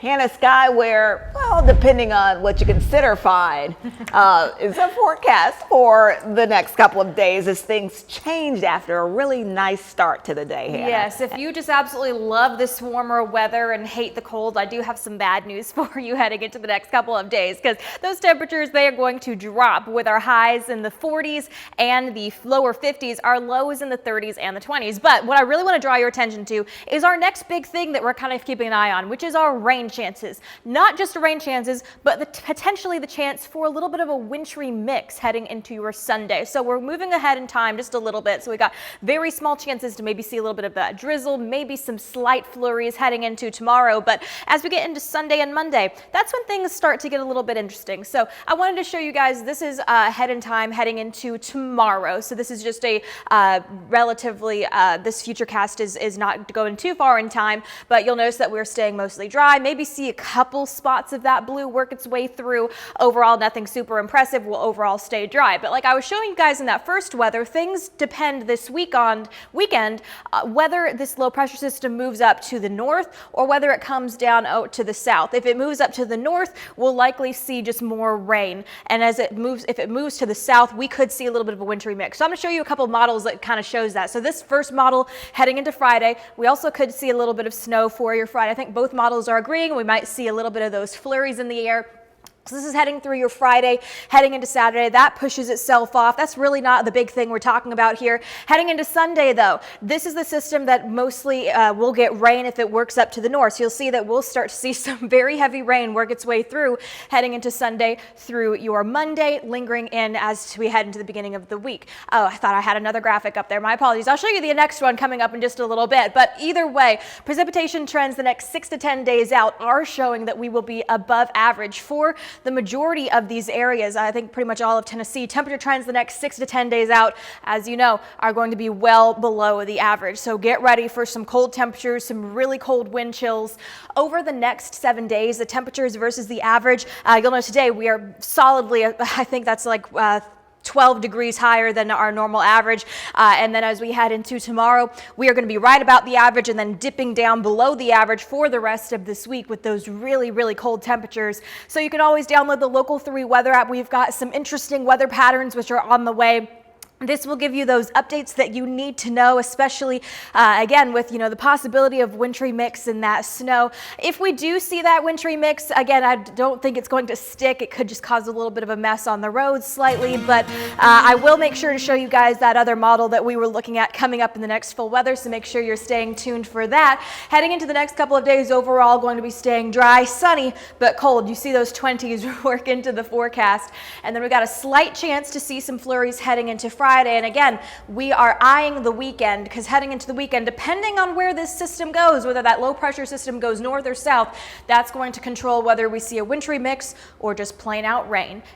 Hannah, Skye, where, well, depending on what you consider fine, is a forecast for the next couple of days as things changed after a really nice start to the day, Hannah. Yes, if you just absolutely love this warmer weather and hate the cold, I do have some bad news for you heading into the next couple of days, because those temperatures, they are going to drop with our highs in the 40s and the lower 50s, our lows in the 30s and the 20s. But what I really want to draw your attention to is our next big thing that we're kind of keeping an eye on, which is our rain chances. Not just rain chances, but potentially the chance for a little bit of a wintry mix heading into your Sunday. So we're moving ahead in time just a little bit. So we got very small chances to maybe see a little bit of that drizzle, maybe some slight flurries heading into tomorrow. But as we get into Sunday and Monday, that's when things start to get a little bit interesting. So I wanted to show you guys, this is ahead in time heading into tomorrow. So this is just a relatively, this futurecast is not going too far in time, but you'll notice that we're staying mostly dry. Maybe see a couple spots of that blue work its way through. Overall, nothing super impressive. Will overall stay dry. But like I was showing you guys in that first weather, things depend this weekend whether this low pressure system moves up to the north or whether it comes down out to the south. If it moves up to the north, we'll likely see just more rain. And as it moves, if it moves to the south, we could see a little bit of a wintry mix. So I'm going to show you a couple of models that kind of shows that. So this first model heading into Friday, we also could see a little bit of snow for your Friday. I think both models are agreeing. We might see a little bit of those flurries in the air. So this is heading through your Friday, heading into Saturday. That pushes itself off. That's really not the big thing we're talking about here. Heading into Sunday, though, this is the system that mostly will get rain if it works up to the north. So you'll see that we'll start to see some very heavy rain work its way through heading into Sunday through your Monday, lingering in as we head into the beginning of the week. Oh, I thought I had another graphic up there. My apologies. I'll show you the next one coming up in just a little bit. But either way, precipitation trends the next 6 to 10 days out are showing that we will be above average for the majority of these areas. I think pretty much all of Tennessee. Temperature trends the next 6 to 10 days out, as you know, are going to be well below the average. So get ready for some cold temperatures, some really cold wind chills. Over the next 7 days, the temperatures versus the average, you'll notice today we are solidly, I think that's like 12 degrees higher than our normal average. And then as we head into tomorrow, we are going to be right about the average and then dipping down below the average for the rest of this week with those really, really cold temperatures. So you can always download the Local 3 weather app. We've got some interesting weather patterns which are on the way. This will give you those updates that you need to know, especially again with the possibility of wintry mix and that snow. If we do see that wintry mix, again, I don't think it's going to stick. It could just cause a little bit of a mess on the roads slightly, but I will make sure to show you guys that other model that we were looking at coming up in the next full weather, so make sure you're staying tuned for that. Heading into the next couple of days, overall going to be staying dry, sunny, but cold. You see those 20s work into the forecast, and then we got a slight chance to see some flurries heading into Friday. And again, we are eyeing the weekend, because heading into the weekend, depending on where this system goes, whether that low pressure system goes north or south, that's going to control whether we see a wintry mix or just plain out rain.